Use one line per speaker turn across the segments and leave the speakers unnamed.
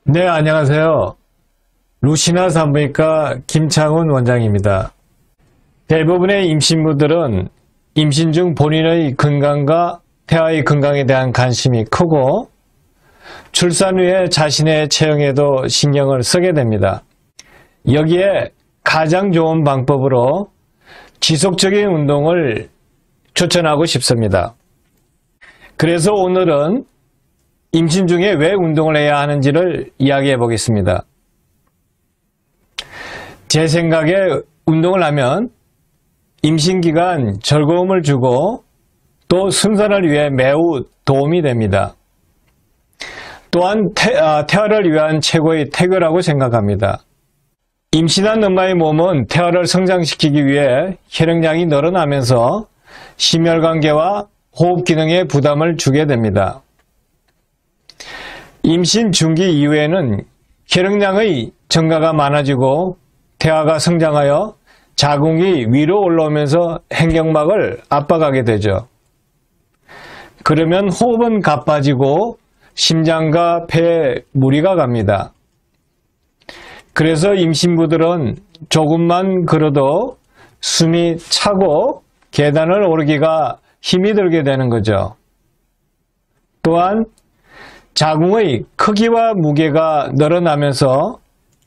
네, 안녕하세요. 루시나 산부인과 김창훈 원장입니다. 대부분의 임신부들은 임신 중 본인의 건강과 태아의 건강에 대한 관심이 크고 출산 후에 자신의 체형에도 신경을 쓰게 됩니다. 여기에 가장 좋은 방법으로 지속적인 운동을 추천하고 싶습니다. 그래서 오늘은 임신 중에 왜 운동을 해야 하는지를 이야기해 보겠습니다. 제 생각에 운동을 하면 임신 기간 즐거움을 주고 또 순산을 위해 매우 도움이 됩니다. 또한 태아를 위한 최고의 태교라고 생각합니다. 임신한 엄마의 몸은 태아를 성장시키기 위해 혈액량이 늘어나면서 심혈관계와 호흡 기능에 부담을 주게 됩니다. 임신 중기 이후에는 혈액량의 증가가 많아지고 태아가 성장하여 자궁이 위로 올라오면서 행경막을 압박하게 되죠. 그러면 호흡은 가빠지고 심장과 폐에 무리가 갑니다. 그래서 임신부들은 조금만 걸어도 숨이 차고 계단을 오르기가 힘이 들게 되는 거죠. 또한 자궁의 크기와 무게가 늘어나면서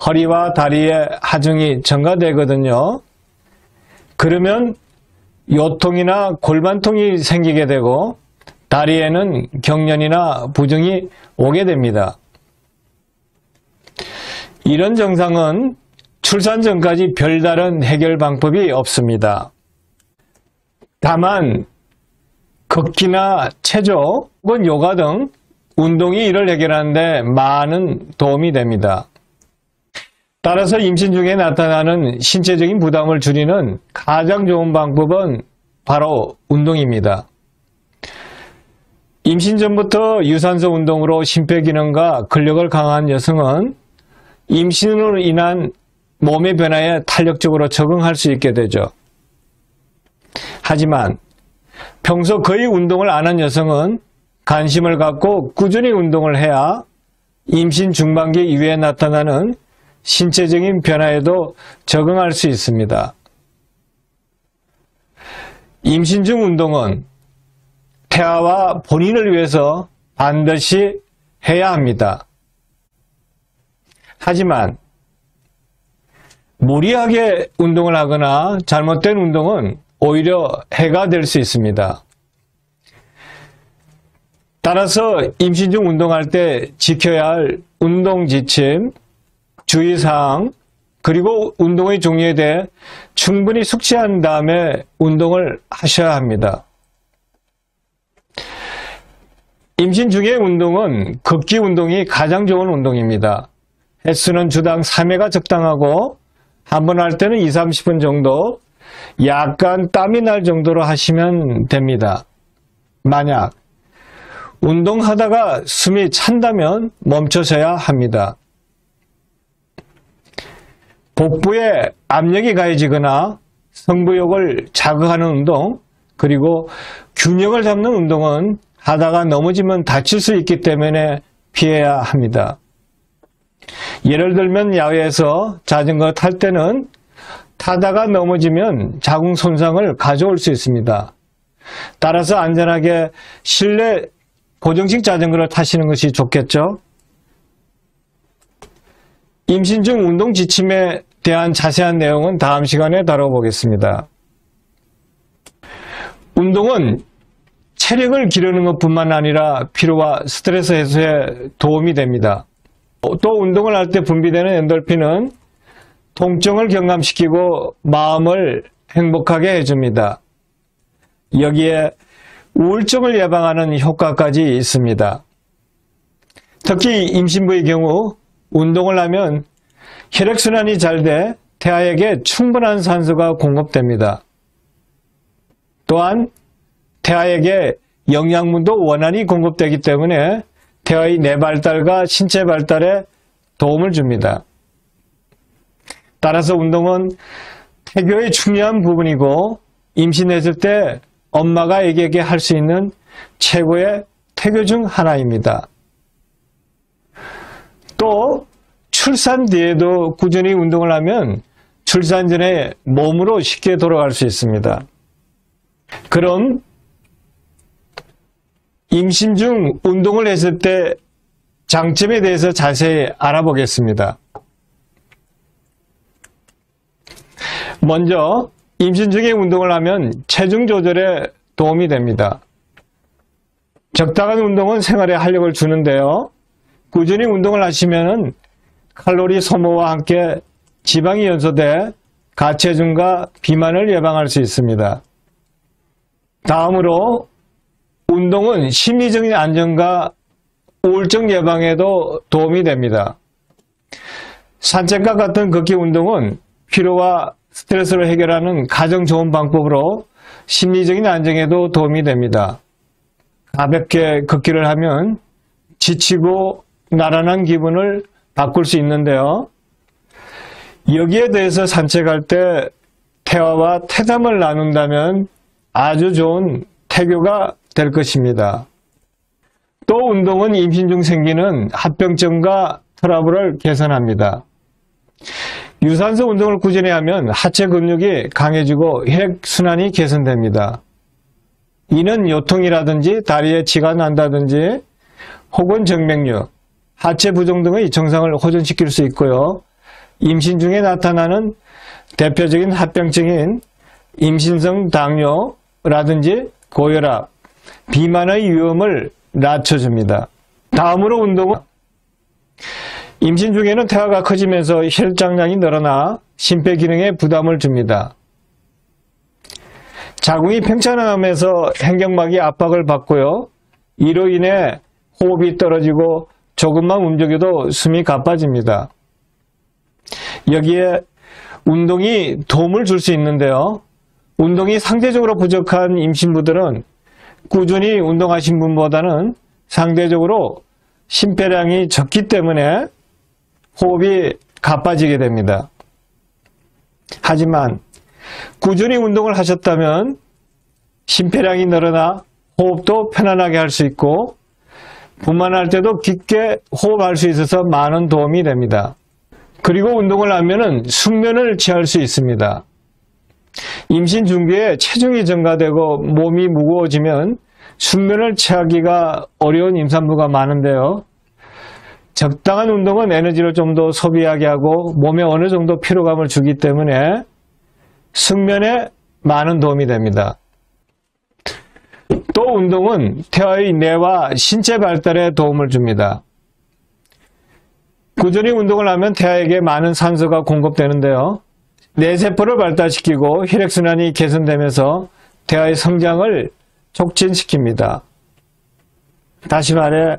허리와 다리의 하중이 증가되거든요. 그러면 요통이나 골반통이 생기게 되고 다리에는 경련이나 부종이 오게 됩니다. 이런 증상은 출산 전까지 별다른 해결 방법이 없습니다. 다만 걷기나 체조 혹은 요가 등 운동이 이를 해결하는 데 많은 도움이 됩니다. 따라서 임신 중에 나타나는 신체적인 부담을 줄이는 가장 좋은 방법은 바로 운동입니다. 임신 전부터 유산소 운동으로 심폐기능과 근력을 강화한 여성은 임신으로 인한 몸의 변화에 탄력적으로 적응할 수 있게 되죠. 하지만 평소 거의 운동을 안 한 여성은 관심을 갖고 꾸준히 운동을 해야 임신 중반기 이후에 나타나는 신체적인 변화에도 적응할 수 있습니다. 임신 중 운동은 태아와 본인을 위해서 반드시 해야 합니다. 하지만 무리하게 운동을 하거나 잘못된 운동은 오히려 해가 될 수 있습니다. 따라서 임신 중 운동할 때 지켜야 할 운동 지침, 주의사항, 그리고 운동의 종류에 대해 충분히 숙지한 다음에 운동을 하셔야 합니다. 임신 중의 운동은 걷기 운동이 가장 좋은 운동입니다. 횟수는 주당 3회가 적당하고 한 번 할 때는 20-30분 정도 약간 땀이 날 정도로 하시면 됩니다. 만약 운동하다가 숨이 찬다면 멈춰서야 합니다. 복부에 압력이 가해지거나 성부욕을 자극하는 운동, 그리고 균형을 잡는 운동은 하다가 넘어지면 다칠 수 있기 때문에 피해야 합니다. 예를 들면 야외에서 자전거 탈 때는 타다가 넘어지면 자궁 손상을 가져올 수 있습니다. 따라서 안전하게 실내 고정식 자전거를 타시는 것이 좋겠죠. 임신 중 운동 지침에 대한 자세한 내용은 다음 시간에 다뤄보겠습니다. 운동은 체력을 기르는 것뿐만 아니라 피로와 스트레스 해소에 도움이 됩니다. 또 운동을 할 때 분비되는 엔돌핀은 통증을 경감시키고 마음을 행복하게 해줍니다. 여기에 우울증을 예방하는 효과까지 있습니다. 특히 임신부의 경우 운동을 하면 혈액순환이 잘 돼 태아에게 충분한 산소가 공급됩니다. 또한 태아에게 영양분도 원활히 공급되기 때문에 태아의 뇌 발달과 신체 발달에 도움을 줍니다. 따라서 운동은 태교의 중요한 부분이고 임신했을 때 엄마가 아기에게 할 수 있는 최고의 태교 중 하나입니다. 또 출산 뒤에도 꾸준히 운동을 하면 출산 전에 몸으로 쉽게 돌아갈 수 있습니다. 그럼 임신 중 운동을 했을 때 장점에 대해서 자세히 알아보겠습니다. 먼저 임신 중에 운동을 하면 체중 조절에 도움이 됩니다. 적당한 운동은 생활에 활력을 주는데요. 꾸준히 운동을 하시면 칼로리 소모와 함께 지방이 연소돼 가체중과 비만을 예방할 수 있습니다. 다음으로 운동은 심리적인 안정과 우울증 예방에도 도움이 됩니다. 산책과 같은 걷기 운동은 피로와 스트레스를 해결하는 가장 좋은 방법으로 심리적인 안정에도 도움이 됩니다. 가볍게 걷기를 하면 지치고 나른한 기분을 바꿀 수 있는데요. 여기에 대해서 산책할 때 태아와 태담을 나눈다면 아주 좋은 태교가 될 것입니다. 또 운동은 임신 중 생기는 합병증과 트러블을 개선합니다. 유산소 운동을 꾸준히 하면 하체 근육이 강해지고 혈액순환이 개선됩니다. 이는 요통이라든지 다리에 지가 난다든지 혹은 정맥류, 하체 부종 등의 증상을 호전시킬 수 있고요. 임신 중에 나타나는 대표적인 합병증인 임신성 당뇨라든지 고혈압, 비만의 위험을 낮춰줍니다. 다음으로 운동은 임신 중에는 태아가 커지면서 혈장량이 늘어나 심폐기능에 부담을 줍니다. 자궁이 팽창하면서 행경막이 압박을 받고요. 이로 인해 호흡이 떨어지고 조금만 움직여도 숨이 가빠집니다. 여기에 운동이 도움을 줄 수 있는데요. 운동이 상대적으로 부족한 임신부들은 꾸준히 운동하신 분보다는 상대적으로 심폐량이 적기 때문에 호흡이 가빠지게 됩니다. 하지만 꾸준히 운동을 하셨다면 심폐량이 늘어나 호흡도 편안하게 할 수 있고 분만할 때도 깊게 호흡할 수 있어서 많은 도움이 됩니다. 그리고 운동을 하면 숙면을 취할 수 있습니다. 임신 중기에 체중이 증가되고 몸이 무거워지면 숙면을 취하기가 어려운 임산부가 많은데요. 적당한 운동은 에너지를 좀 더 소비하게 하고 몸에 어느 정도 피로감을 주기 때문에 숙면에 많은 도움이 됩니다. 또 운동은 태아의 뇌와 신체 발달에 도움을 줍니다. 꾸준히 운동을 하면 태아에게 많은 산소가 공급되는데요. 뇌세포를 발달시키고 혈액순환이 개선되면서 태아의 성장을 촉진시킵니다. 다시 말해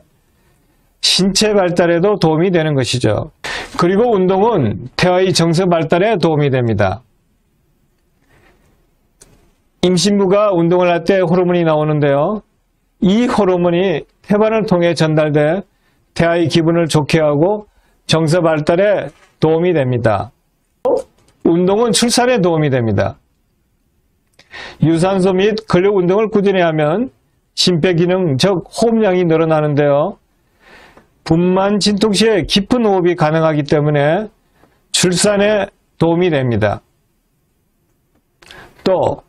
신체 발달에도 도움이 되는 것이죠. 그리고 운동은 태아의 정서 발달에 도움이 됩니다. 임신부가 운동을 할 때 호르몬이 나오는데요. 이 호르몬이 태반을 통해 전달돼 태아의 기분을 좋게 하고 정서 발달에 도움이 됩니다. 운동은 출산에 도움이 됩니다. 유산소 및 근력 운동을 꾸준히 하면 심폐기능, 즉 호흡량이 늘어나는데요. 분만 진통 시에 깊은 호흡이 가능하기 때문에 출산에 도움이 됩니다. 또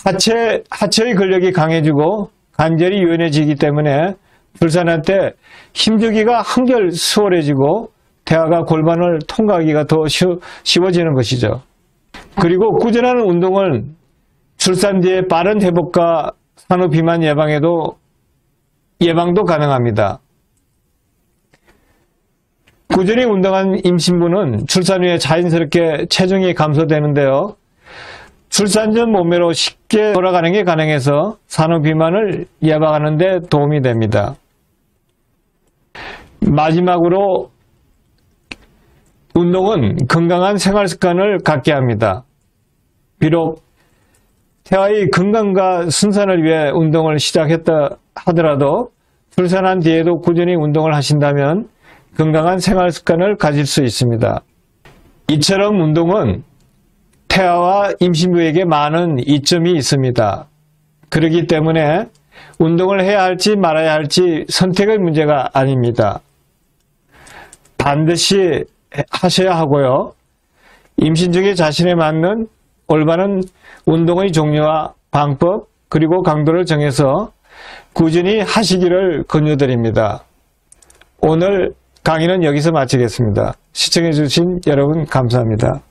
하체의 근력이 강해지고 관절이 유연해지기 때문에 출산할 때 힘주기가 한결 수월해지고 태아가 골반을 통과하기가 더 쉬워지는 것이죠. 그리고 꾸준한 운동은 출산 뒤에 빠른 회복과 산후 비만 예방도 가능합니다. 꾸준히 운동한 임신부는 출산 후에 자연스럽게 체중이 감소되는데요. 출산 전 몸매로 쉽게 돌아가는 게 가능해서 산후 비만을 예방하는 데 도움이 됩니다. 마지막으로 운동은 건강한 생활 습관을 갖게 합니다. 비록 태아의 건강과 순산을 위해 운동을 시작했다 하더라도 출산한 뒤에도 꾸준히 운동을 하신다면 건강한 생활 습관을 가질 수 있습니다. 이처럼 운동은 태아와 임신부에게 많은 이점이 있습니다. 그렇기 때문에 운동을 해야 할지 말아야 할지 선택의 문제가 아닙니다. 반드시 하셔야 하고요. 임신 중에 자신에 맞는 올바른 운동의 종류와 방법 그리고 강도를 정해서 꾸준히 하시기를 권유드립니다. 오늘 강의는 여기서 마치겠습니다. 시청해 주신 여러분 감사합니다.